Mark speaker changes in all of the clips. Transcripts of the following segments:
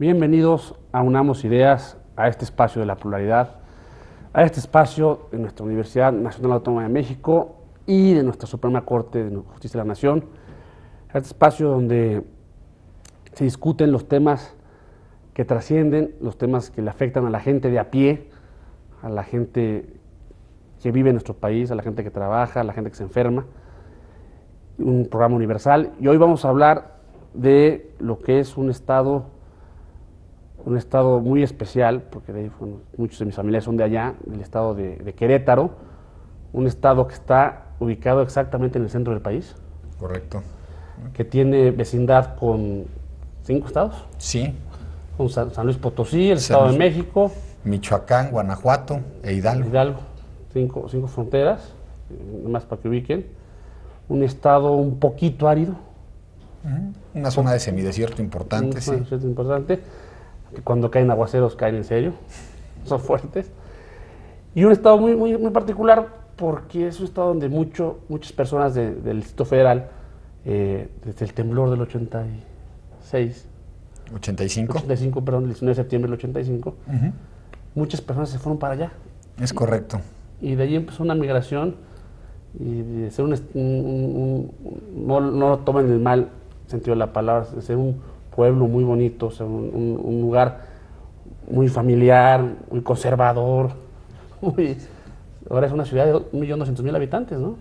Speaker 1: Bienvenidos a Unamos Ideas, a este espacio de la pluralidad, a este espacio de nuestra Universidad Nacional Autónoma de México y de nuestra Suprema Corte de Justicia de la Nación, a este espacio donde se discuten los temas que trascienden, los temas que le afectan a la gente de a pie, a la gente que vive en nuestro país, a la gente que trabaja, a la gente que se enferma. Un programa universal, y hoy vamos a hablar de lo que es un estado muy especial, porque muchos de mis familiares son de allá, del estado de Querétaro, un estado que está ubicado exactamente en el centro del país.
Speaker 2: Correcto.
Speaker 1: Que tiene vecindad con 5 estados.
Speaker 2: Sí.
Speaker 1: Con San Luis Potosí, el Estado de México,
Speaker 2: Michoacán, Guanajuato e Hidalgo.
Speaker 1: Hidalgo, cinco fronteras, nomás para que ubiquen. Un estado un poquito árido.
Speaker 2: Una zona de semidesierto importante, sí.
Speaker 1: Importante, que cuando caen aguaceros caen en serio, son fuertes. Y un estado muy particular porque es un estado donde muchas personas del Distrito Federal, desde el temblor del 85, perdón, el 19 de septiembre del 85, muchas personas se fueron para allá.
Speaker 2: Es correcto.
Speaker 1: Y de ahí empezó una migración, y de ser no lo tomen el mal sentido de la palabra, de ser un pueblo muy bonito, ser un lugar muy familiar, muy conservador. Ahora es una ciudad de 1.200.000 habitantes, ¿no?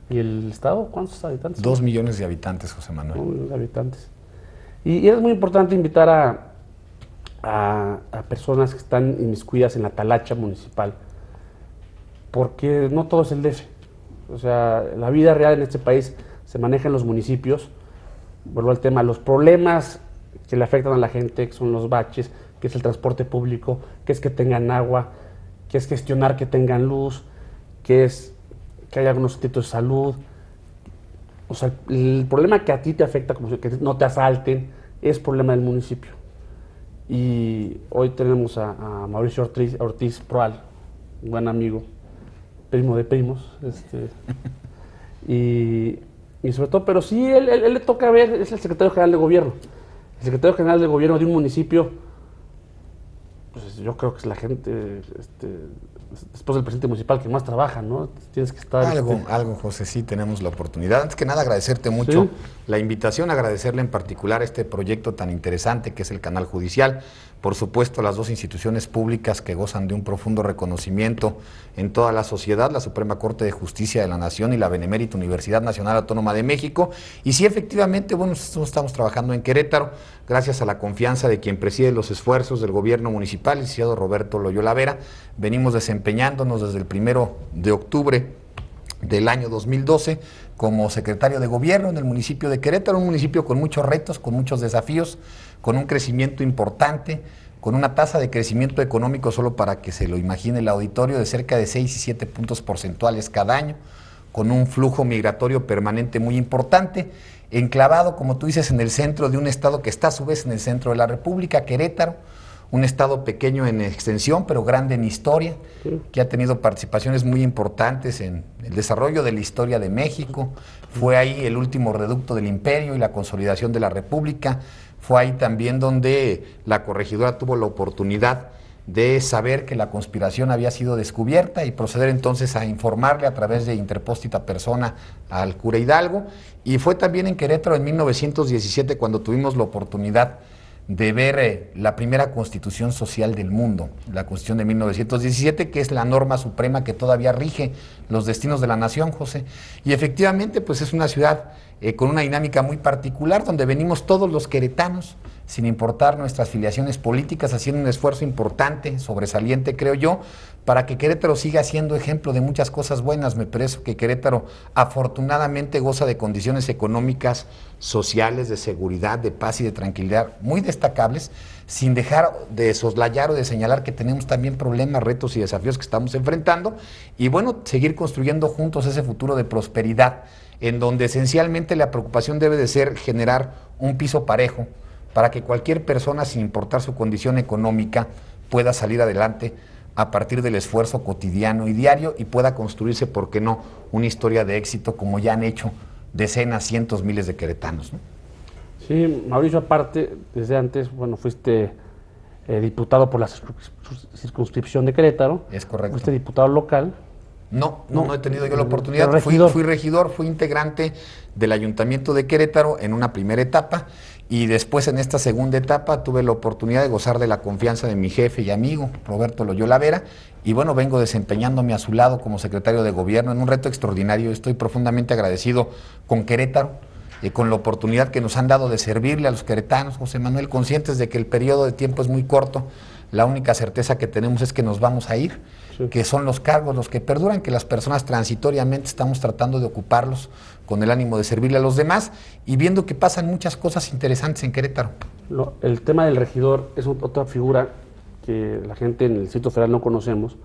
Speaker 1: ¿Y el estado cuántos habitantes?
Speaker 2: 2 millones de habitantes, José Manuel.
Speaker 1: 2 millones de habitantes. Y es muy importante invitar a personas que están inmiscuidas en la talacha municipal, porque no todo es el DF. O sea, la vida real en este país se maneja en los municipios. Vuelvo al tema, los problemas que le afectan a la gente, que son los baches, que es el transporte público, que es que tengan agua, que es gestionar que tengan luz, que es que haya algunos sitios de salud. O sea, el problema que a ti te afecta, como que no te asalten, es problema del municipio. Y hoy tenemos a Mauricio Ortiz Proal, un buen amigo, primo de primos, y sobre todo, pero sí, él le toca ver, es el secretario general de gobierno. El secretario general de gobierno de un municipio, pues yo creo que es la gente, después del presidente municipal, que más trabaja, ¿no? Tienes que estar...
Speaker 2: Algo, José, sí tenemos la oportunidad. Antes que nada, agradecerte mucho
Speaker 1: ¿Sí?
Speaker 2: la invitación, agradecerle en particular este proyecto tan interesante que es el Canal Judicial. Por supuesto, las dos instituciones públicas que gozan de un profundo reconocimiento en toda la sociedad, la Suprema Corte de Justicia de la Nación y la Benemérita Universidad Nacional Autónoma de México. Y sí, efectivamente, bueno, nosotros estamos trabajando en Querétaro, gracias a la confianza de quien preside los esfuerzos del gobierno municipal, el licenciado Roberto Loyola Vera. Venimos desempeñándonos desde el 1 de octubre del año 2012 como secretario de gobierno en el municipio de Querétaro, un municipio con muchos retos, con muchos desafíos, con un crecimiento importante, con una tasa de crecimiento económico, solo para que se lo imagine el auditorio, de cerca de 6 y 7 puntos porcentuales cada año, con un flujo migratorio permanente muy importante, enclavado, como tú dices, en el centro de un estado que está a su vez en el centro de la República, Querétaro, un estado pequeño en extensión, pero grande en historia, que ha tenido participaciones muy importantes en el desarrollo de la historia de México. Fue ahí el último reducto del imperio y la consolidación de la República. Fue ahí también donde la corregidora tuvo la oportunidad de saber que la conspiración había sido descubierta y proceder entonces a informarle a través de interpósita persona al cura Hidalgo. Y fue también en Querétaro en 1917 cuando tuvimos la oportunidad de ver la primera constitución social del mundo, la Constitución de 1917, que es la norma suprema que todavía rige los destinos de la nación, José. Y efectivamente, pues es una ciudad con una dinámica muy particular, donde venimos todos los queretanos, sin importar nuestras filiaciones políticas, haciendo un esfuerzo importante, sobresaliente, creo yo, para que Querétaro siga siendo ejemplo de muchas cosas buenas. Me parece que Querétaro afortunadamente goza de condiciones económicas, sociales, de seguridad, de paz y de tranquilidad muy destacables, sin dejar de soslayar o de señalar que tenemos también problemas, retos y desafíos que estamos enfrentando, y bueno, seguir construyendo juntos ese futuro de prosperidad, en donde esencialmente la preocupación debe de ser generar un piso parejo para que cualquier persona, sin importar su condición económica, pueda salir adelante a partir del esfuerzo cotidiano y diario y pueda construirse, ¿por qué no?, una historia de éxito como ya han hecho decenas, cientos, miles de queretanos, ¿no?
Speaker 1: Sí, Mauricio, aparte, desde antes, bueno, fuiste diputado por la circunscripción de Querétaro.
Speaker 2: Es correcto.
Speaker 1: Fuiste diputado local.
Speaker 2: No he tenido yo la
Speaker 1: pero
Speaker 2: oportunidad.
Speaker 1: regidor.
Speaker 2: Fui regidor, fui integrante del Ayuntamiento de Querétaro en una primera etapa y después en esta segunda etapa tuve la oportunidad de gozar de la confianza de mi jefe y amigo, Roberto Loyola Vera, y bueno, vengo desempeñándome a su lado como secretario de Gobierno en un reto extraordinario. Estoy profundamente agradecido con Querétaro, con la oportunidad que nos han dado de servirle a los queretanos, José Manuel, conscientes de que el periodo de tiempo es muy corto. La única certeza que tenemos es que nos vamos a ir, sí, que son los cargos los que perduran, que las personas transitoriamente estamos tratando de ocuparlos con el ánimo de servirle a los demás y viendo que pasan muchas cosas interesantes en Querétaro.
Speaker 1: El tema del regidor es otra figura que la gente en el Distrito Federal no conocemos.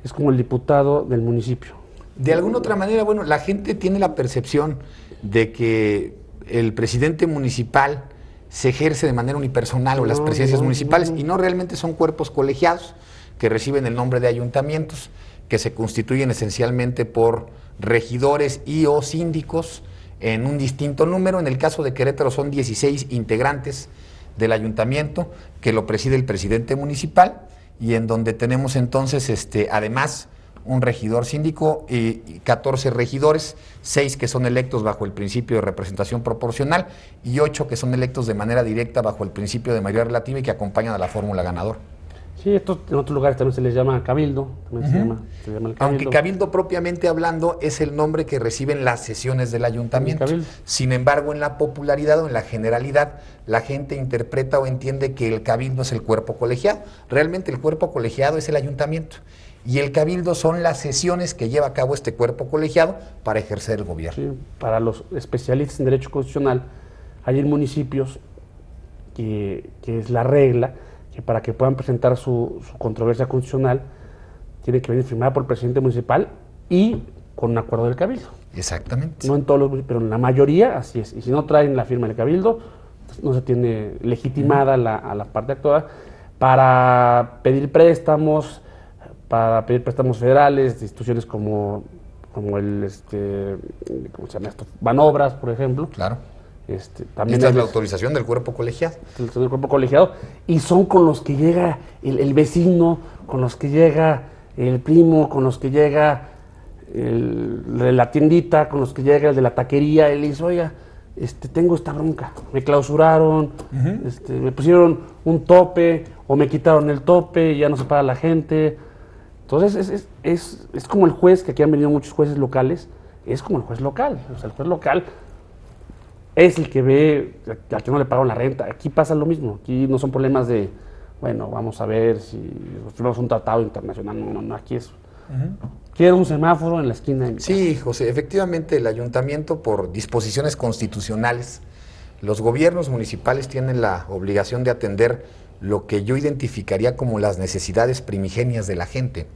Speaker 1: Es como el diputado del municipio.
Speaker 2: De alguna otra manera, bueno, la gente tiene la percepción de que el presidente municipal se ejerce de manera unipersonal o las presidencias municipales y no, realmente son cuerpos colegiados que reciben el nombre de ayuntamientos, que se constituyen esencialmente por regidores y o síndicos en un distinto número. En el caso de Querétaro son 16 integrantes del ayuntamiento que lo preside el presidente municipal y en donde tenemos entonces además un regidor síndico y 14 regidores, 6 que son electos bajo el principio de representación proporcional y 8 que son electos de manera directa bajo el principio de mayoría relativa y que acompañan a la fórmula ganador.
Speaker 1: Sí, esto en otros lugares también se les llama cabildo, también se llama el cabildo.
Speaker 2: Aunque cabildo propiamente hablando es el nombre que reciben las sesiones del ayuntamiento. Sin embargo, en la popularidad o en la generalidad, la gente interpreta o entiende que el cabildo es el cuerpo colegiado. Realmente el cuerpo colegiado es el ayuntamiento. Y el cabildo son las sesiones que lleva a cabo este cuerpo colegiado para ejercer el gobierno.
Speaker 1: Sí, para los especialistas en derecho constitucional, hay en municipios que es la regla, que para que puedan presentar su controversia constitucional, tiene que venir firmada por el presidente municipal y con un acuerdo del cabildo.
Speaker 2: Exactamente.
Speaker 1: No en todos los municipios, pero en la mayoría así es. Y si no traen la firma del cabildo, no se tiene legitimada a la parte actuada para pedir préstamos, federales, de instituciones como el, ¿cómo se llama esto? Banobras, por ejemplo.
Speaker 2: Claro.
Speaker 1: También
Speaker 2: esta es la autorización del cuerpo colegiado.
Speaker 1: Del cuerpo colegiado. Y son con los que llega el vecino, con los que llega el primo, con los que llega el de la tiendita, con los que llega el de la taquería. Él dice, oiga, tengo esta bronca, me clausuraron, me pusieron un tope o me quitaron el tope y ya no se paga la gente. Entonces es como el juez, que aquí han venido muchos jueces locales, es como el juez local. O sea, el juez local es el que ve a que no le pagaron la renta. Aquí pasa lo mismo. Aquí no son problemas de, bueno, vamos a ver si firmamos un tratado internacional. No, aquí es. Quiero un semáforo en la esquina de mi casa.
Speaker 2: Sí, José, efectivamente el ayuntamiento, por disposiciones constitucionales, los gobiernos municipales tienen la obligación de atender lo que yo identificaría como las necesidades primigenias de la gente.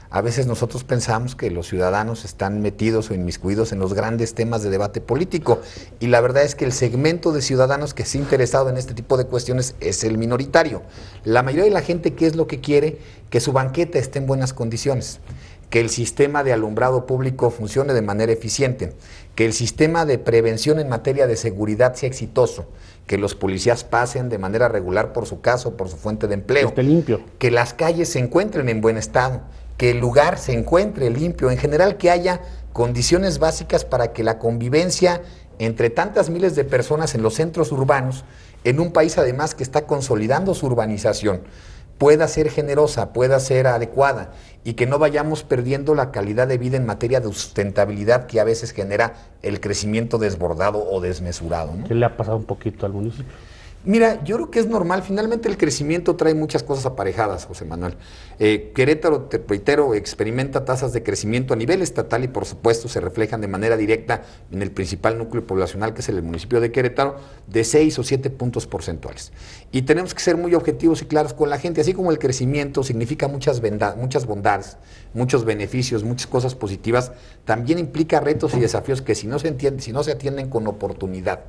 Speaker 2: A veces nosotros pensamos que los ciudadanos están metidos o inmiscuidos en los grandes temas de debate político y la verdad es que el segmento de ciudadanos que se ha interesado en este tipo de cuestiones es el minoritario. La mayoría de la gente, ¿qué es lo que quiere? Que su banqueta esté en buenas condiciones, que el sistema de alumbrado público funcione de manera eficiente, que el sistema de prevención en materia de seguridad sea exitoso, que los policías pasen de manera regular por su casa o por su fuente de empleo,
Speaker 1: que esté limpio,
Speaker 2: que las calles se encuentren en buen estado, que el lugar se encuentre limpio, en general que haya condiciones básicas para que la convivencia entre tantas miles de personas en los centros urbanos, en un país además que está consolidando su urbanización, pueda ser generosa, pueda ser adecuada y que no vayamos perdiendo la calidad de vida en materia de sustentabilidad que a veces genera el crecimiento desbordado o desmesurado, ¿no?
Speaker 1: ¿Qué le ha pasado un poquito al municipio?
Speaker 2: Mira, yo creo que es normal. Finalmente el crecimiento trae muchas cosas aparejadas, José Manuel. Querétaro, te reitero, experimenta tasas de crecimiento a nivel estatal y por supuesto se reflejan de manera directa en el principal núcleo poblacional, que es el municipio de Querétaro, de 6 o 7 puntos porcentuales. Y tenemos que ser muy objetivos y claros con la gente, así como el crecimiento significa muchas bondades, muchos beneficios, muchas cosas positivas, también implica retos y desafíos que si no se atienden con oportunidad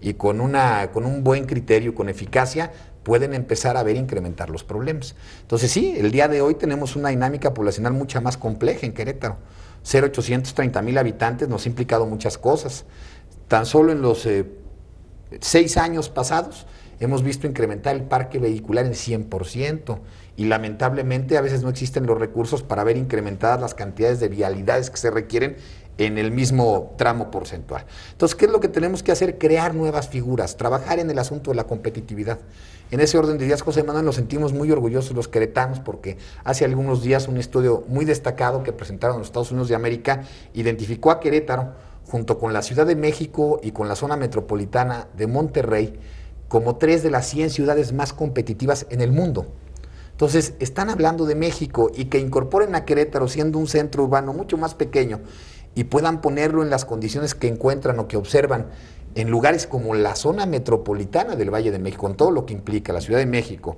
Speaker 2: y con un buen criterio, con eficacia, pueden empezar a ver incrementar los problemas. Entonces sí, el día de hoy tenemos una dinámica poblacional mucha más compleja en Querétaro. 0,830,000 habitantes nos ha implicado muchas cosas. Tan solo en los 6 años pasados hemos visto incrementar el parque vehicular en 100%, y lamentablemente a veces no existen los recursos para ver incrementadas las cantidades de vialidades que se requieren en el mismo tramo porcentual. Entonces, ¿qué es lo que tenemos que hacer? Crear nuevas figuras, trabajar en el asunto de la competitividad. En ese orden de ideas, José Manuel, nos sentimos muy orgullosos los queretanos porque hace algunos días un estudio muy destacado que presentaron los Estados Unidos de América identificó a Querétaro, junto con la Ciudad de México y con la zona metropolitana de Monterrey, como 3 de las 100 ciudades más competitivas en el mundo. Entonces, están hablando de México, y que incorporen a Querétaro siendo un centro urbano mucho más pequeño y puedan ponerlo en las condiciones que encuentran o que observan en lugares como la zona metropolitana del Valle de México, con todo lo que implica la Ciudad de México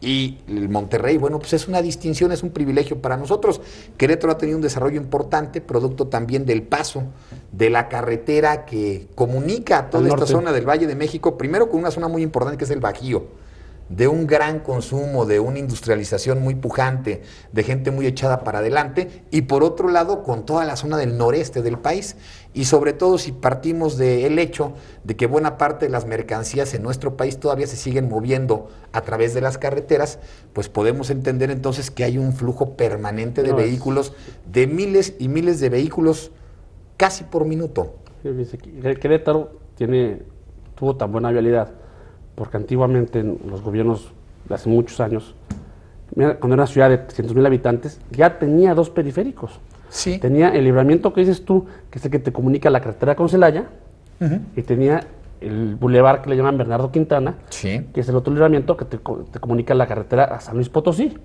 Speaker 2: y el Monterrey. Bueno, pues es una distinción, es un privilegio para nosotros. Querétaro ha tenido un desarrollo importante, producto también del paso de la carretera que comunica a toda esta zona del Valle de México, primero con una zona muy importante que es el Bajío, de un gran consumo, de una industrialización muy pujante, de gente muy echada para adelante, y por otro lado con toda la zona del noreste del país, y sobre todo si partimos del hecho de que buena parte de las mercancías en nuestro país todavía se siguen moviendo a través de las carreteras, pues podemos entender entonces que hay un flujo permanente de vehículos, de miles y miles de vehículos casi por minuto.
Speaker 1: Querétaro tuvo tan buena vialidad porque antiguamente en los gobiernos de hace muchos años, cuando era una ciudad de 300,000 habitantes, ya tenía 2 periféricos.
Speaker 2: Sí.
Speaker 1: Tenía el libramiento que dices tú, que es el que te comunica la carretera con Celaya, y tenía el bulevar que le llaman Bernardo Quintana,
Speaker 2: Sí.
Speaker 1: que es el otro libramiento que te comunica la carretera a San Luis Potosí.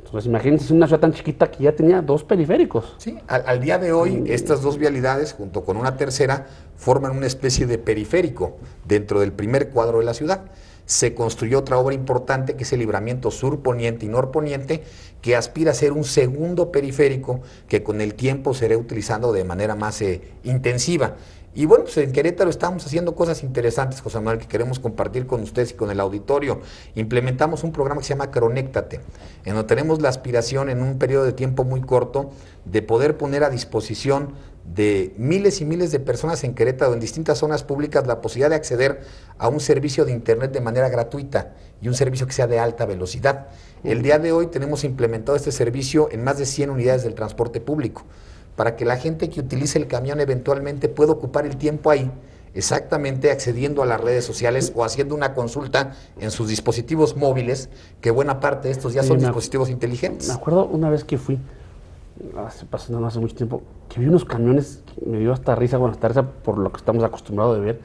Speaker 1: Entonces imagínense una ciudad tan chiquita que ya tenía 2 periféricos.
Speaker 2: Sí, al día de hoy estas 2 vialidades junto con una tercera forman una especie de periférico dentro del primer cuadro de la ciudad. Se construyó otra obra importante que es el libramiento sur-poniente y norponiente, que aspira a ser un segundo periférico que con el tiempo se irá utilizando de manera más intensiva. Y bueno, pues en Querétaro estamos haciendo cosas interesantes, José Manuel, que queremos compartir con ustedes y con el auditorio. Implementamos un programa que se llama Cronéctate, en donde tenemos la aspiración en un periodo de tiempo muy corto de poder poner a disposición de miles y miles de personas en Querétaro, en distintas zonas públicas, la posibilidad de acceder a un servicio de internet de manera gratuita y un servicio que sea de alta velocidad. El día de hoy tenemos implementado este servicio en más de 100 unidades del transporte público, para que la gente que utilice el camión eventualmente pueda ocupar el tiempo ahí, exactamente accediendo a las redes sociales o haciendo una consulta en sus dispositivos móviles, que buena parte de estos ya son dispositivos inteligentes.
Speaker 1: Me acuerdo una vez que fui, no hace mucho tiempo, que vi unos camiones, me dio hasta risa por lo que estamos acostumbrados de ver,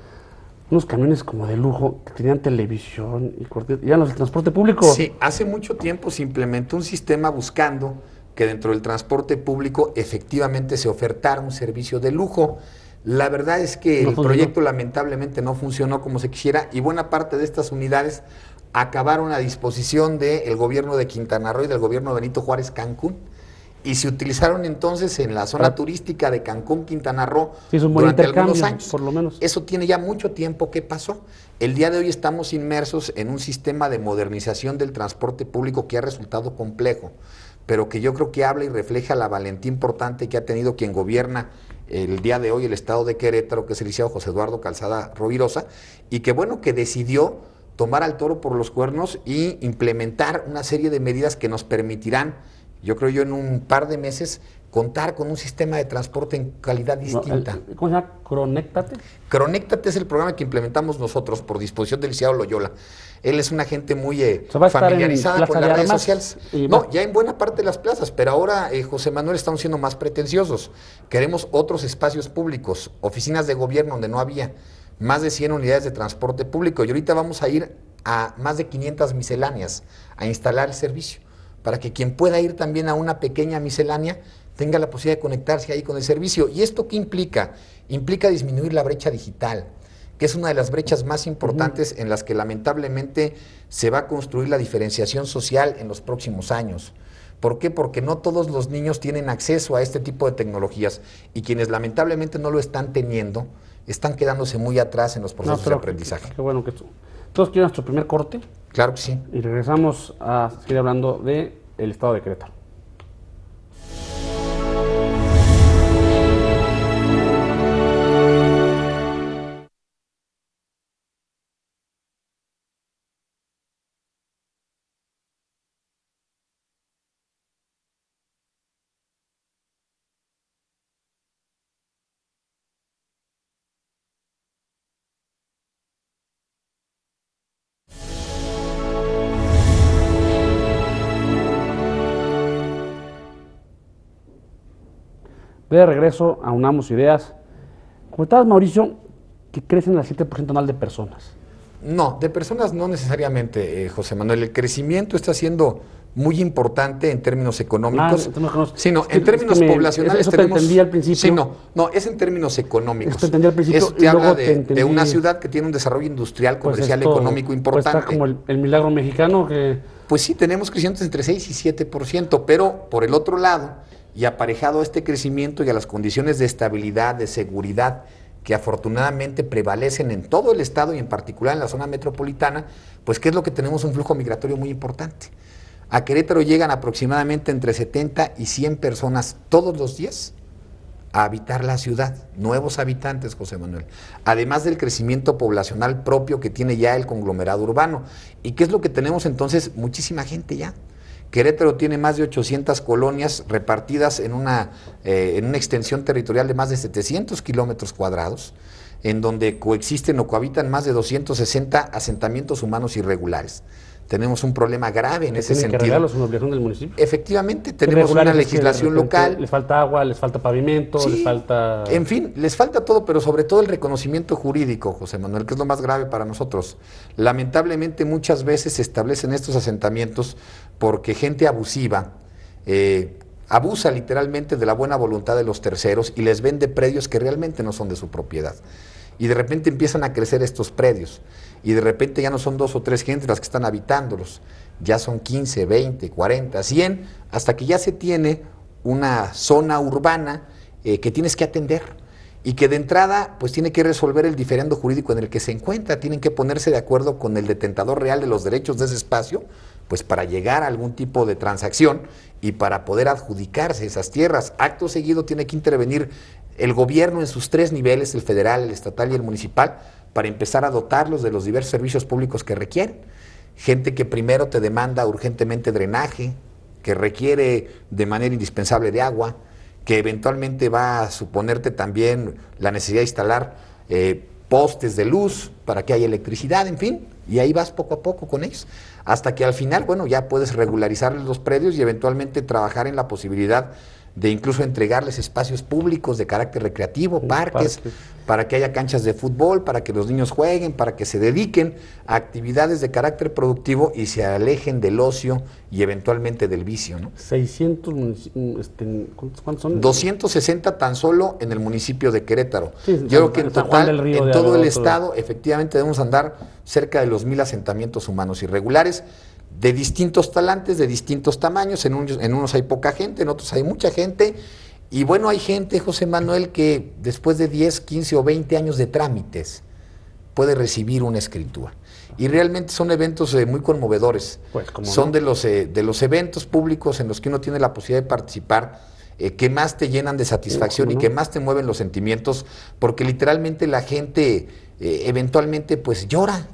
Speaker 1: unos camiones como de lujo que tenían televisión y eran los del transporte público.
Speaker 2: Sí, hace mucho tiempo se implementó un sistema buscando que dentro del transporte público efectivamente se ofertara un servicio de lujo. La verdad es que el proyecto lamentablemente no funcionó como se quisiera, y buena parte de estas unidades acabaron a disposición del gobierno de Quintana Roo y del gobierno de Benito Juárez Cancún, y se utilizaron entonces en la zona turística de Cancún, Quintana Roo, durante algunos años.
Speaker 1: Por lo menos.
Speaker 2: Eso tiene ya mucho tiempo que pasó. El día de hoy estamos inmersos en un sistema de modernización del transporte público que ha resultado complejo, pero que yo creo que habla y refleja la valentía importante que ha tenido quien gobierna el día de hoy el estado de Querétaro, que es el licenciado José Eduardo Calzada Rovirosa, y que bueno, que decidió tomar al toro por los cuernos y implementar una serie de medidas que nos permitirán, yo creo en un par de meses, contar con un sistema de transporte en calidad distinta.
Speaker 1: ¿Cómo se llama? ¿Cronéctate?
Speaker 2: Cronéctate es el programa que implementamos nosotros por disposición del licenciado Loyola. Él es una gente muy familiarizada con las redes sociales. No, ya en buena parte de las plazas, pero ahora, José Manuel, estamos siendo más pretenciosos. Queremos otros espacios públicos, oficinas de gobierno donde no había, más de 100 unidades de transporte público, y ahorita vamos a ir a más de 500 misceláneas a instalar el servicio, para que quien pueda ir también a una pequeña miscelánea tenga la posibilidad de conectarse ahí con el servicio. ¿Y esto qué implica? Implica disminuir la brecha digital, que es una de las brechas más importantes en las que lamentablemente se va a construir la diferenciación social en los próximos años. ¿Por qué? Porque no todos los niños tienen acceso a este tipo de tecnologías, y quienes lamentablemente no lo están teniendo, están quedándose muy atrás en los procesos de aprendizaje.
Speaker 1: Qué bueno que tú. Entonces, ¿quieres nuestro primer corte?
Speaker 2: Claro que sí.
Speaker 1: Y regresamos a seguir hablando del estado de Querétaro. De regreso, aunamos ideas. Comentabas, Mauricio, que crecen al 7% anual de personas.
Speaker 2: No, de personas no necesariamente, José Manuel. El crecimiento está siendo muy importante en términos económicos. Sino en términos poblacionales
Speaker 1: eso tenemos... te entendí al principio.
Speaker 2: Sí, no, es en términos económicos.
Speaker 1: Eso te entendí al principio.
Speaker 2: Eso te habla de una ciudad que tiene un desarrollo industrial, comercial,
Speaker 1: pues
Speaker 2: económico importante.
Speaker 1: Pues está como el milagro mexicano que...
Speaker 2: Pues sí, tenemos crecimientos entre 6 y 7%, pero por el otro lado, y aparejado a este crecimiento y a las condiciones de estabilidad, de seguridad, que afortunadamente prevalecen en todo el estado y en particular en la zona metropolitana, pues ¿qué es lo que tenemos? Un flujo migratorio muy importante. A Querétaro llegan aproximadamente entre 70 y 100 personas todos los días a habitar la ciudad, nuevos habitantes, José Manuel, además del crecimiento poblacional propio que tiene ya el conglomerado urbano. ¿Y qué es lo que tenemos entonces? Muchísima gente ya. Querétaro tiene más de 800 colonias repartidas en una extensión territorial de más de 700 kilómetros cuadrados, en donde coexisten o cohabitan más de 260 asentamientos humanos irregulares. Tenemos un problema grave en ese sentido.
Speaker 1: ¿Tienen que arreglarlos, una obligación del municipio?
Speaker 2: Efectivamente, tenemos una legislación local.
Speaker 1: Les falta agua, les falta pavimento,
Speaker 2: sí,
Speaker 1: les falta...
Speaker 2: En fin, les falta todo, pero sobre todo el reconocimiento jurídico, José Manuel, que es lo más grave para nosotros. Lamentablemente muchas veces se establecen estos asentamientos porque gente abusiva abusa literalmente de la buena voluntad de los terceros y les vende predios que realmente no son de su propiedad. Y de repente empiezan a crecer estos predios. Y de repente ya no son 2 o 3 gentes las que están habitándolos, ya son 15, 20, 40, 100, hasta que ya se tiene una zona urbana que tienes que atender y que de entrada pues tiene que resolver el diferendo jurídico en el que se encuentra, tienen que ponerse de acuerdo con el detentador real de los derechos de ese espacio, pues para llegar a algún tipo de transacción y para poder adjudicarse esas tierras. Acto seguido tiene que intervenir el gobierno en sus 3 niveles, el federal, el estatal y el municipal, para empezar a dotarlos de los diversos servicios públicos que requieren. Gente que primero te demanda urgentemente drenaje, que requiere de manera indispensable de agua, que eventualmente va a suponerte también la necesidad de instalar postes de luz para que haya electricidad, en fin, y ahí vas poco a poco con ellos, hasta que al final, bueno, ya puedes regularizarles los predios y eventualmente trabajar en la posibilidad de incluso entregarles espacios públicos de carácter recreativo, parques, para que haya canchas de fútbol, para que los niños jueguen, para que se dediquen a actividades de carácter productivo y se alejen del ocio y eventualmente del vicio, ¿no?
Speaker 1: 600, ¿cuántos son?
Speaker 2: 260 tan solo en el municipio de Querétaro.
Speaker 1: Sí,
Speaker 2: yo creo que en total, en todo el estado,
Speaker 1: otro.
Speaker 2: Efectivamente debemos andar cerca de los 1000 asentamientos humanos irregulares, de distintos talantes, de distintos tamaños, en unos hay poca gente, en otros hay mucha gente, y bueno, hay gente, José Manuel, que después de 10, 15 o 20 años de trámites puede recibir una escritura. Y realmente son eventos muy conmovedores.
Speaker 1: Pues,
Speaker 2: son de los eventos públicos en los que uno tiene la posibilidad de participar, que más te llenan de satisfacción y que más te mueven los sentimientos, porque literalmente la gente eventualmente pues llora.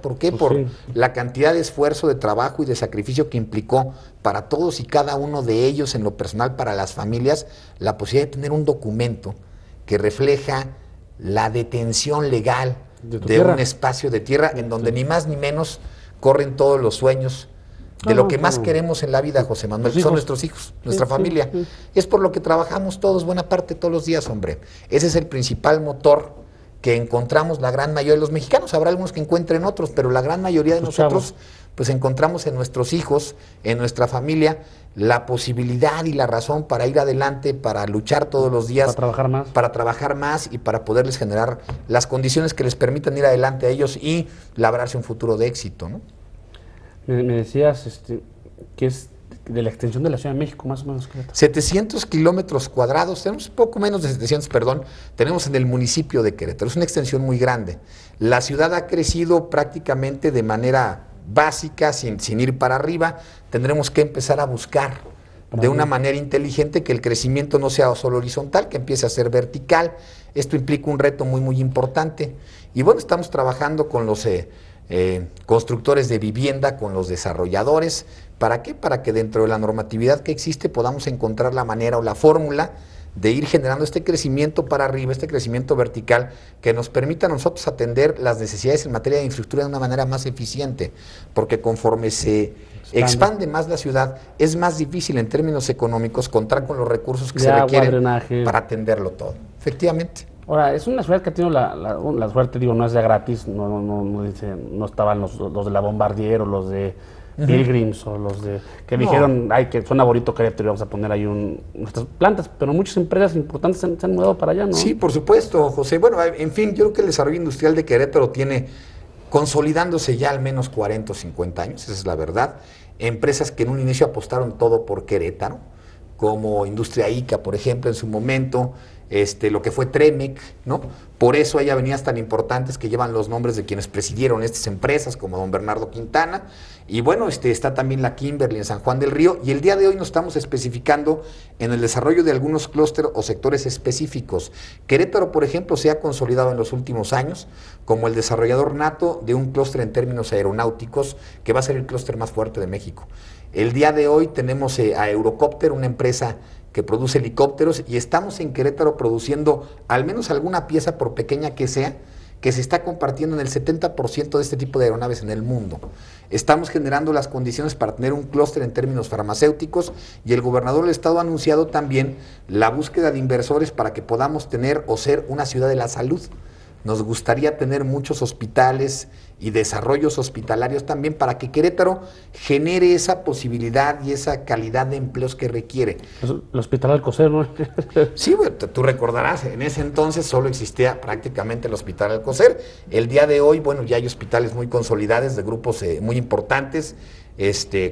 Speaker 2: ¿Por qué? Por la cantidad de esfuerzo, de trabajo y de sacrificio que implicó para todos y cada uno de ellos, en lo personal, para las familias, la posibilidad de tener un documento que refleja la detención legal de un espacio de tierra en donde ni más ni menos corren todos los sueños de lo que más queremos en la vida, José Manuel, son nuestros hijos, nuestra familia. Es por lo que trabajamos todos, buena parte, todos los días, hombre. Ese es el principal motor que encontramos la gran mayoría de los mexicanos. Habrá algunos que encuentren otros, pero la gran mayoría de nosotros pues encontramos en nuestros hijos, en nuestra familia, la posibilidad y la razón para ir adelante, para luchar todos los días, para trabajar más y para poderles generar las condiciones que les permitan ir adelante a ellos y labrarse un futuro de éxito, ¿no?
Speaker 1: Me decías que es de la extensión de la Ciudad de México, más o menos.
Speaker 2: 700 kilómetros cuadrados, tenemos poco menos de 700, perdón, tenemos en el municipio de Querétaro, es una extensión muy grande. La ciudad ha crecido prácticamente de manera básica, sin ir para arriba. Tendremos que empezar a buscar de una manera inteligente que el crecimiento no sea solo horizontal, que empiece a ser vertical. Esto implica un reto muy, muy importante. Y bueno, estamos trabajando con los constructores de vivienda, con los desarrolladores. ¿Para qué? Para que dentro de la normatividad que existe podamos encontrar la manera o la fórmula de ir generando este crecimiento para arriba, este crecimiento vertical, que nos permita a nosotros atender las necesidades en materia de infraestructura de una manera más eficiente, porque conforme se expande más la ciudad, es más difícil en términos económicos contar con los recursos que se requieren
Speaker 1: drenaje,
Speaker 2: para atenderlo todo. Efectivamente.
Speaker 1: Ahora, es una ciudad que ha tenido la suerte, digo, no es de gratis, no estaban los de la Bombardier o los de Pilgrims o los de que dijeron, ay, que suena bonito Querétaro y vamos a poner ahí nuestras plantas, pero muchas empresas importantes se han mudado para allá, ¿no?
Speaker 2: Sí, por supuesto, José. Bueno, en fin, yo creo que el desarrollo industrial de Querétaro tiene consolidándose ya al menos 40 o 50 años, esa es la verdad. Empresas que en un inicio apostaron todo por Querétaro, como Industria ICA, por ejemplo, en su momento, lo que fue Tremec, ¿no? Por eso hay avenidas tan importantes que llevan los nombres de quienes presidieron estas empresas, como don Bernardo Quintana, y bueno, está también la Kimberly en San Juan del Río, y el día de hoy nos estamos especificando en el desarrollo de algunos clústeres o sectores específicos. Querétaro, por ejemplo, se ha consolidado en los últimos años como el desarrollador nato de un clúster en términos aeronáuticos, que va a ser el clúster más fuerte de México. El día de hoy tenemos a Eurocopter, una empresa que produce helicópteros, y estamos en Querétaro produciendo al menos alguna pieza, por pequeña que sea, que se está compartiendo en el 70% de este tipo de aeronaves en el mundo. Estamos generando las condiciones para tener un clúster en términos farmacéuticos, y el gobernador del estado ha anunciado también la búsqueda de inversores para que podamos tener o ser una ciudad de la salud. Nos gustaría tener muchos hospitales y desarrollos hospitalarios también para que Querétaro genere esa posibilidad y esa calidad de empleos que requiere.
Speaker 1: El Hospital Alcocer, ¿no?
Speaker 2: Sí, bueno, tú recordarás, en ese entonces solo existía prácticamente el Hospital Alcocer. El día de hoy, bueno, ya hay hospitales muy consolidados de grupos muy importantes,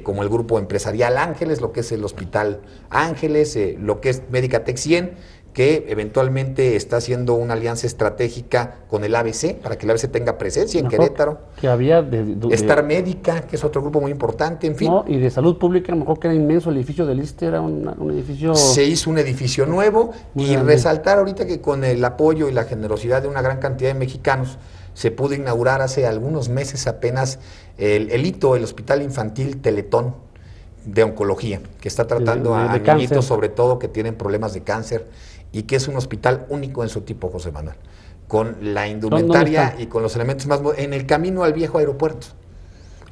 Speaker 2: como el grupo empresarial Ángeles, lo que es el Hospital Ángeles, lo que es Médica Tech 100, que eventualmente está haciendo una alianza estratégica con el ABC, para que el ABC tenga presencia en Querétaro.
Speaker 1: Que había
Speaker 2: Star Médica, que es otro grupo muy importante, en fin.
Speaker 1: No, y de salud pública, a lo mejor que era inmenso el edificio del ISSSTE, era un edificio...
Speaker 2: Se hizo un edificio nuevo, y
Speaker 1: grande.
Speaker 2: Resaltar ahorita que con el apoyo y la generosidad de una gran cantidad de mexicanos, se pudo inaugurar hace algunos meses apenas el HITO, el Hospital Infantil Teletón de Oncología, que está tratando a niñitos
Speaker 1: cáncer,
Speaker 2: sobre todo que tienen problemas de cáncer, y que es un hospital único en su tipo, José Manuel, con la indumentaria y con los elementos más en el camino al viejo aeropuerto.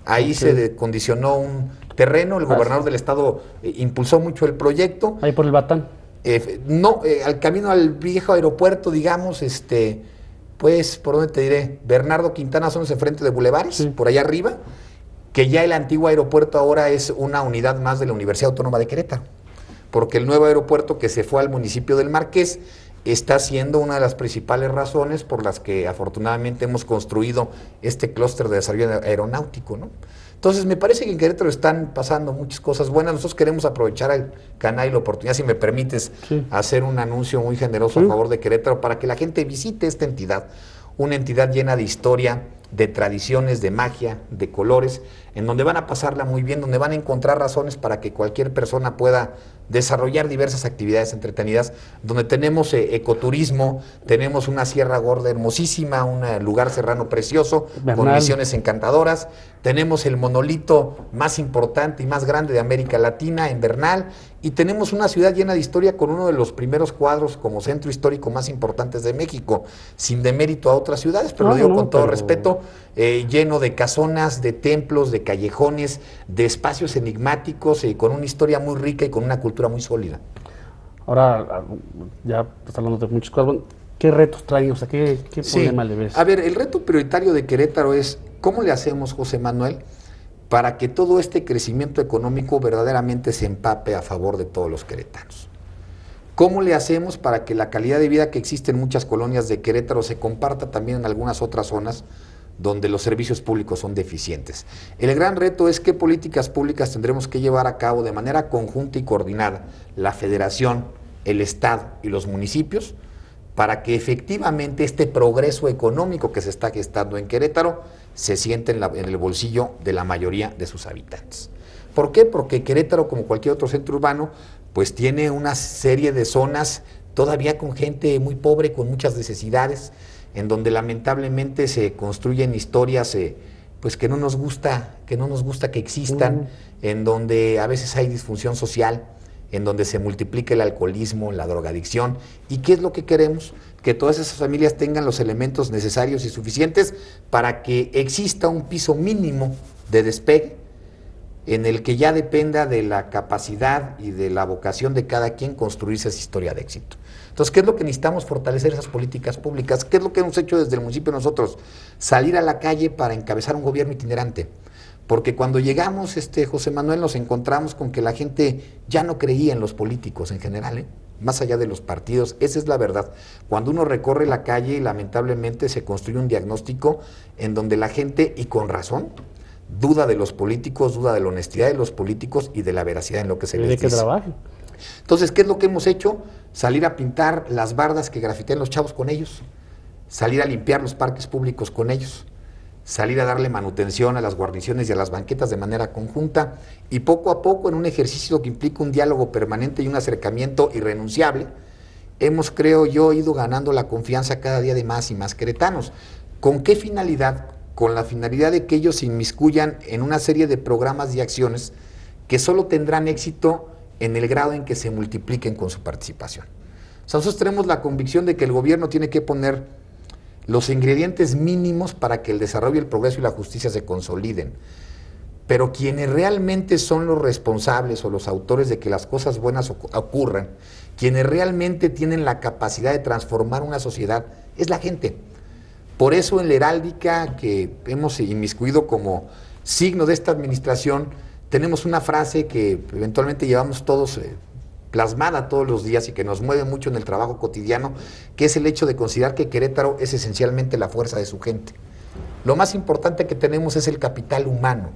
Speaker 2: Ahí se condicionó un terreno, el gobernador del estado impulsó mucho el proyecto.
Speaker 1: Ahí por el Batán.
Speaker 2: Al camino al viejo aeropuerto, digamos, pues, ¿por dónde te diré? Bernardo Quintana son ese frente de Bulevares, sí, por allá arriba, que ya el antiguo aeropuerto ahora es una unidad más de la Universidad Autónoma de Querétaro, porque el nuevo aeropuerto que se fue al municipio del Marqués está siendo una de las principales razones por las que afortunadamente hemos construido este clúster de desarrollo aeronáutico, ¿no? Entonces, me parece que en Querétaro están pasando muchas cosas buenas. Nosotros queremos aprovechar el canal y la oportunidad, si me permites, hacer un anuncio muy generoso a favor de Querétaro para que la gente visite esta entidad, una entidad llena de historia, de tradiciones, de magia, de colores, en donde van a pasarla muy bien, donde van a encontrar razones para que cualquier persona pueda desarrollar diversas actividades entretenidas, donde tenemos ecoturismo, tenemos una Sierra Gorda hermosísima, un lugar serrano precioso, con misiones encantadoras, tenemos el monolito más importante y más grande de América Latina en Bernal, y tenemos una ciudad llena de historia con uno de los primeros cuadros como centro histórico más importantes de México, sin demérito a otras ciudades, pero lo digo con todo respeto, lleno de casonas, de templos, de callejones, de espacios enigmáticos, con una historia muy rica y con una cultura muy sólida.
Speaker 1: Ahora, ya estás hablando de muchas cosas, ¿qué retos traen? O sea, ¿qué problema le ves?
Speaker 2: A ver, el reto prioritario de Querétaro es, ¿cómo le hacemos, José Manuel, para que todo este crecimiento económico verdaderamente se empape a favor de todos los queretanos? ¿Cómo le hacemos para que la calidad de vida que existe en muchas colonias de Querétaro se comparta también en algunas otras zonas donde los servicios públicos son deficientes? El gran reto es qué políticas públicas tendremos que llevar a cabo de manera conjunta y coordinada la Federación, el Estado y los municipios para que efectivamente este progreso económico que se está gestando en Querétaro se siente en el bolsillo de la mayoría de sus habitantes. ¿Por qué? Porque Querétaro, como cualquier otro centro urbano, pues tiene una serie de zonas todavía con gente muy pobre, con muchas necesidades, en donde lamentablemente se construyen historias pues que no nos gusta que existan, en donde a veces hay disfunción social, en donde se multiplica el alcoholismo, la drogadicción. ¿Y qué es lo que queremos? Que todas esas familias tengan los elementos necesarios y suficientes para que exista un piso mínimo de despegue en el que ya dependa de la capacidad y de la vocación de cada quien construirse esa historia de éxito. Entonces, ¿qué es lo que necesitamos? Fortalecer esas políticas públicas. ¿Qué es lo que hemos hecho desde el municipio nosotros? Salir a la calle para encabezar un gobierno itinerante. Porque cuando llegamos, José Manuel, nos encontramos con que la gente ya no creía en los políticos en general, más allá de los partidos. Esa es la verdad. Cuando uno recorre la calle, lamentablemente se construye un diagnóstico en donde la gente, y con razón, duda de los políticos, duda de la honestidad de los políticos y de la veracidad en lo que se les dice.
Speaker 1: Que trabajen.
Speaker 2: Entonces, ¿qué es lo que hemos hecho? Salir a pintar las bardas que grafitean los chavos con ellos, salir a limpiar los parques públicos con ellos, salir a darle manutención a las guarniciones y a las banquetas de manera conjunta, y poco a poco, en un ejercicio que implica un diálogo permanente y un acercamiento irrenunciable, hemos, creo yo, ido ganando la confianza cada día de más y más queretanos. ¿Con qué finalidad? Con la finalidad de que ellos se inmiscuyan en una serie de programas y acciones que solo tendrán éxito en el grado en que se multipliquen con su participación. O sea, nosotros tenemos la convicción de que el gobierno tiene que poner los ingredientes mínimos para que el desarrollo, el progreso y la justicia se consoliden. Pero quienes realmente son los responsables o los autores de que las cosas buenas ocurran, quienes realmente tienen la capacidad de transformar una sociedad, es la gente. Por eso en la heráldica que hemos inmiscuido como signo de esta administración, tenemos una frase que eventualmente llevamos todos plasmada todos los días y que nos mueve mucho en el trabajo cotidiano, que es el hecho de considerar que Querétaro es esencialmente la fuerza de su gente. Lo más importante que tenemos es el capital humano,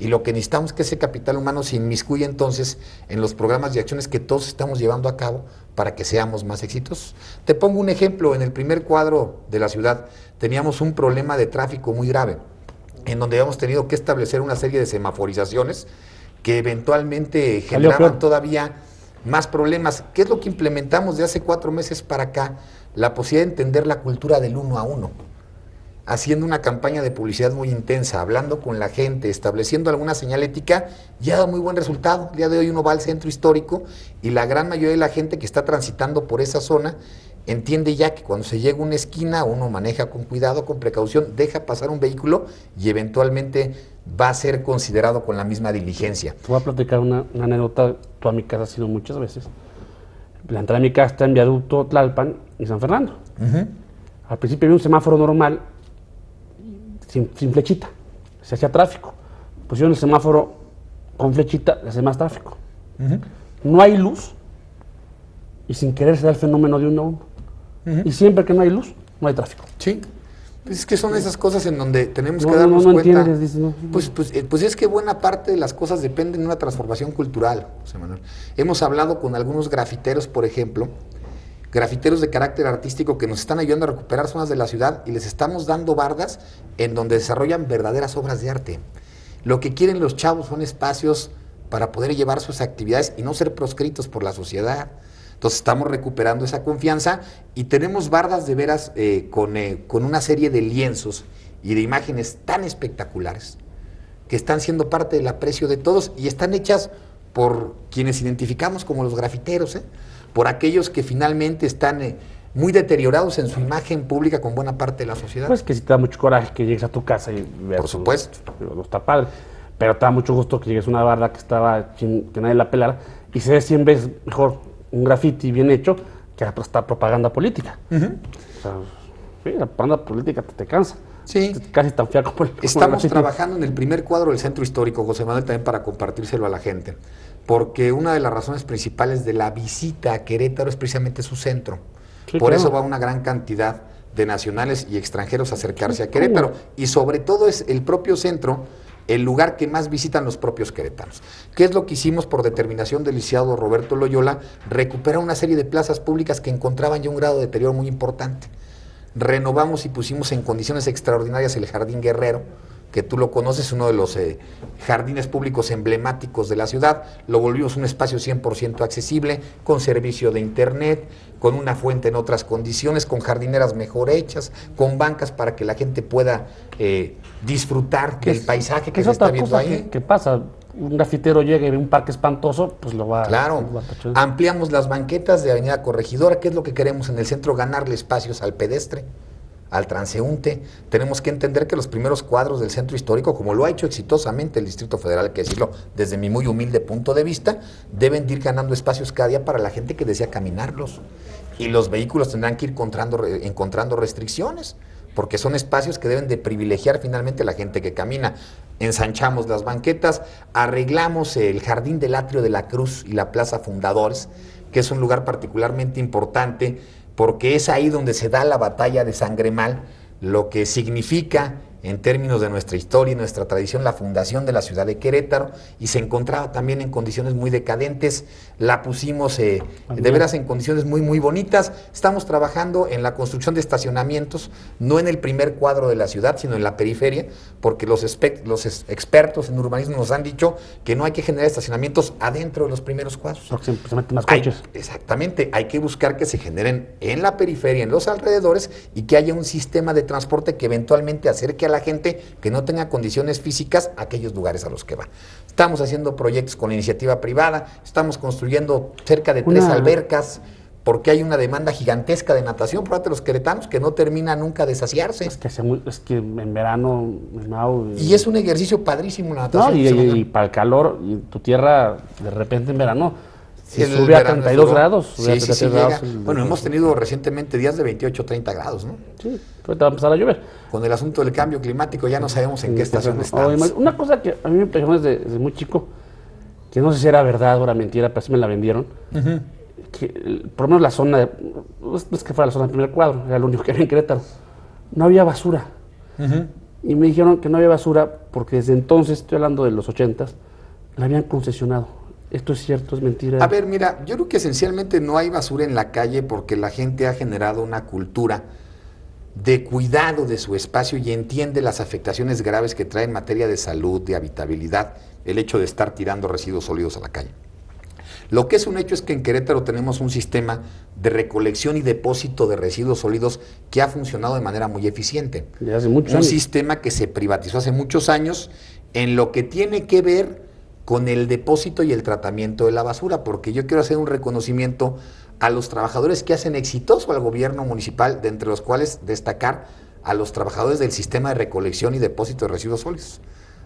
Speaker 2: y lo que necesitamos es que ese capital humano se inmiscuya entonces en los programas y acciones que todos estamos llevando a cabo para que seamos más exitosos. Te pongo un ejemplo: en el primer cuadro de la ciudad teníamos un problema de tráfico muy grave, en donde habíamos tenido que establecer una serie de semaforizaciones que eventualmente generaban todavía más problemas. ¿Qué es lo que implementamos de hace 4 meses para acá? La posibilidad de entender la cultura del uno a uno, haciendo una campaña de publicidad muy intensa, hablando con la gente, estableciendo alguna señalética, ya da muy buen resultado. El día de hoy uno va al centro histórico y la gran mayoría de la gente que está transitando por esa zona entiende ya que cuando se llega a una esquina uno maneja con cuidado, con precaución, deja pasar un vehículo y eventualmente va a ser considerado con la misma diligencia.
Speaker 1: Te voy a platicar una anécdota. Tú a mi casa has ido muchas veces. La entrada de mi casa está en Viaducto Tlalpan y San Fernando. Al principio había un semáforo normal, sin flechita, se hacía tráfico. Pusieron el semáforo con flechita, le hace más tráfico. No hay luz y sin querer se da el fenómeno de uno a uno. Y siempre que no hay luz, no hay tráfico.
Speaker 2: Sí. Pues es que son esas cosas en donde tenemos que darnos cuenta.
Speaker 1: Entiendes, dices, no.
Speaker 2: Pues es que buena parte de las cosas dependen de una transformación cultural, José Manuel. Hemos hablado con algunos grafiteros, por ejemplo, grafiteros de carácter artístico que nos están ayudando a recuperar zonas de la ciudad, y les estamos dando bardas en donde desarrollan verdaderas obras de arte. Lo que quieren los chavos son espacios para poder llevar sus actividades y no ser proscritos por la sociedad. Entonces estamos recuperando esa confianza y tenemos bardas de veras con una serie de lienzos y de imágenes tan espectaculares que están siendo parte del aprecio de todos y están hechas por quienes identificamos como los grafiteros, por aquellos que finalmente están muy deteriorados en su imagen pública con buena parte de la sociedad.
Speaker 1: Pues que si te da mucho coraje que llegues a tu casa y veas.
Speaker 2: Por supuesto.
Speaker 1: No está padre, pero te da mucho gusto que llegues a una barda que estaba que nadie la pelara y se ve 100 veces mejor un graffiti bien hecho que esta propaganda política. O sea, sí, la propaganda política te cansa.
Speaker 2: Sí.
Speaker 1: Casi tan fea como
Speaker 2: Estamos trabajando en el primer cuadro del centro histórico, José Manuel, también para compartírselo a la gente, porque una de las razones principales de la visita a Querétaro es precisamente su centro. Sí, por eso va una gran cantidad de nacionales y extranjeros a acercarse a Querétaro, y sobre todo es el propio centro el lugar que más visitan los propios queretanos. ¿Qué es lo que hicimos por determinación del licenciado Roberto Loyola? Recuperar una serie de plazas públicas que encontraban ya un grado de deterioro muy importante. Renovamos y pusimos en condiciones extraordinarias el Jardín Guerrero, que tú lo conoces, uno de los jardines públicos emblemáticos de la ciudad. Lo volvimos un espacio 100% accesible, con servicio de internet, con una fuente en otras condiciones, con jardineras mejor hechas, con bancas para que la gente pueda disfrutar del paisaje que se está viendo ahí.
Speaker 1: ¿Qué pasa? un grafitero llega y ve un parque espantoso, pues lo va,
Speaker 2: Claro,
Speaker 1: lo va a tachar.
Speaker 2: ampliamos las banquetas de Avenida Corregidora. ¿Qué es lo que queremos en el centro? Ganarle espacios al pedestre, al transeúnte. Tenemos que entender que los primeros cuadros del centro histórico, como lo ha hecho exitosamente el Distrito Federal, hay que decirlo desde mi muy humilde punto de vista, deben de ir ganando espacios cada día para la gente que desea caminarlos. Y los vehículos tendrán que ir encontrando restricciones, porque son espacios que deben de privilegiar finalmente a la gente que camina. Ensanchamos las banquetas, arreglamos el jardín del Atrio de la Cruz y la Plaza Fundadores, que es un lugar particularmente importante, porque es ahí donde se da la batalla de Sangremal, lo que significa en términos de nuestra historia y nuestra tradición la fundación de la ciudad de Querétaro, y se encontraba también en condiciones muy decadentes. La pusimos de veras en condiciones muy bonitas. Estamos trabajando en la construcción de estacionamientos, no en el primer cuadro de la ciudad, sino en la periferia, porque los expertos en urbanismo nos han dicho que no hay que generar estacionamientos adentro de los primeros cuadros.
Speaker 1: Porque se meten más coches.
Speaker 2: Exactamente, hay que buscar que se generen en la periferia, en los alrededores, y que haya un sistema de transporte que eventualmente acerque a la gente que no tenga condiciones físicas a aquellos lugares a los que va. Estamos haciendo proyectos con la iniciativa privada, estamos construyendo cerca de 3 albercas, porque hay una demanda gigantesca de natación por parte de los queretanos que no termina nunca de saciarse.
Speaker 1: Es que en verano...
Speaker 2: Y es un ejercicio padrísimo la natación.
Speaker 1: No, y para el calor, y tu tierra de repente en verano... Si sube a 32 grados.
Speaker 2: Sí, grados bueno, hemos tenido recientemente días de 28, 30 grados, ¿no?
Speaker 1: Sí, ahorita va a empezar a llover.
Speaker 2: Con el asunto del cambio climático ya no sabemos en qué estación estamos.
Speaker 1: Una cosa que a mí me impresionó desde muy chico, que no sé si era verdad o era mentira, pero sí me la vendieron, que por lo menos la zona, no es que fuera la zona del primer cuadro, era lo único que había en Querétaro, no había basura. Y me dijeron que no había basura porque desde entonces, estoy hablando de los 80s, la habían concesionado. ¿Esto es cierto, es mentira?
Speaker 2: A ver, mira, yo creo que esencialmente no hay basura en la calle porque la gente ha generado una cultura de cuidado de su espacio y entiende las afectaciones graves que trae en materia de salud, de habitabilidad, el hecho de estar tirando residuos sólidos a la calle. Lo que es un hecho es que en Querétaro tenemos un sistema de recolección y depósito de residuos sólidos que ha funcionado de manera muy eficiente.
Speaker 1: Ya hace muchos años.
Speaker 2: Un sistema que se privatizó hace muchos años en lo que tiene que ver con el depósito y el tratamiento de la basura, porque yo quiero hacer un reconocimiento a los trabajadores que hacen exitoso al gobierno municipal, de entre los cuales destacar a los trabajadores del sistema de recolección y depósito de residuos sólidos,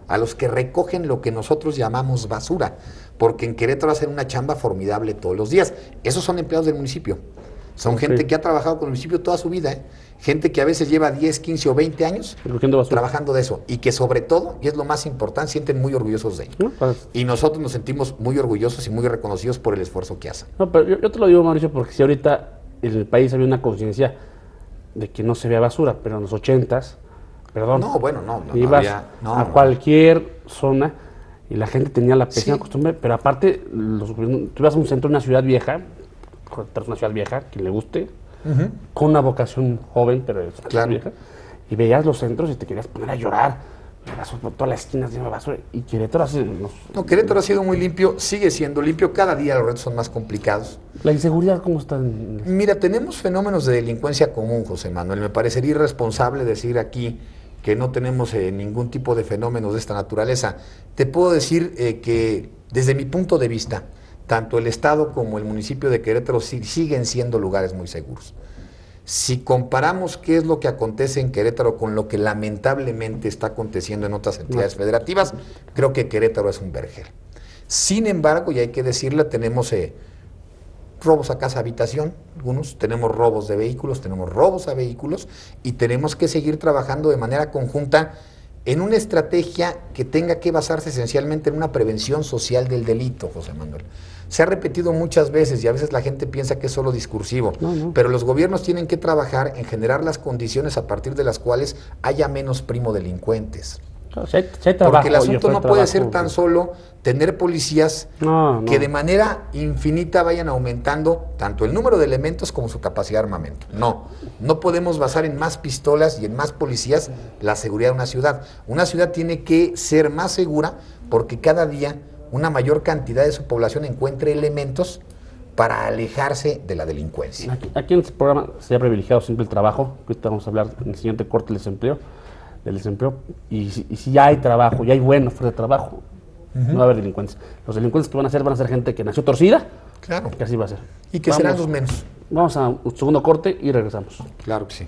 Speaker 2: a los que recogen lo que nosotros llamamos basura, porque en Querétaro hacen una chamba formidable todos los días. Esos son empleados del municipio, son gente que ha trabajado con el municipio toda su vida, gente que a veces lleva 10, 15 o 20 años trabajando de eso, y que sobre todo, y es lo más importante, sienten muy orgullosos de ello. Y nosotros nos sentimos muy orgullosos y muy reconocidos por el esfuerzo que hacen.
Speaker 1: No, pero yo te lo digo, Mauricio, porque si ahorita en el país había una conciencia de que no se vea basura, pero en los 80s, perdón, ibas a cualquier zona y la gente tenía la pésima costumbre, pero aparte, tú ibas a un centro de una ciudad vieja, una ciudad vieja, quien le guste, con una vocación joven, pero es vieja, y veías los centros y te querías poner a llorar, por todas las esquinas llenas de basura, y Querétaro
Speaker 2: Querétaro ha sido muy limpio, sigue siendo limpio, cada día los retos son más complicados.
Speaker 1: ¿La inseguridad cómo está?
Speaker 2: Mira, tenemos fenómenos de delincuencia común, José Manuel, me parecería irresponsable decir aquí que no tenemos ningún tipo de fenómenos de esta naturaleza. Te puedo decir que desde mi punto de vista, tanto el Estado como el municipio de Querétaro siguen siendo lugares muy seguros. Si comparamos qué es lo que acontece en Querétaro con lo que lamentablemente está aconteciendo en otras entidades federativas, creo que Querétaro es un vergel. Sin embargo, y hay que decirlo, tenemos robos a casa habitación, algunos, tenemos robos de vehículos, tenemos robos a vehículos, y tenemos que seguir trabajando de manera conjunta en una estrategia que tenga que basarse esencialmente en una prevención social del delito, José Manuel. Se ha repetido muchas veces y a veces la gente piensa que es solo discursivo, pero los gobiernos tienen que trabajar en generar las condiciones a partir de las cuales haya menos primo delincuentes. Porque el asunto no puede ser tan solo tener policías que de manera infinita vayan aumentando tanto el número de elementos como su capacidad de armamento. No podemos basar en más pistolas y en más policías la seguridad de una ciudad. Una ciudad tiene que ser más segura porque cada día una mayor cantidad de su población encuentre elementos para alejarse de la delincuencia.
Speaker 1: Aquí en este programa se ha privilegiado siempre el trabajo. Ahorita vamos a hablar en el siguiente corte del desempleo, y si ya hay trabajo, ya hay buena oferta de trabajo, No va a haber delincuentes. Los delincuentes que van a ser gente que nació torcida,
Speaker 2: Claro.
Speaker 1: que así va a ser.
Speaker 2: Y que serán los menos.
Speaker 1: Vamos a un segundo corte y regresamos.
Speaker 2: Claro que sí.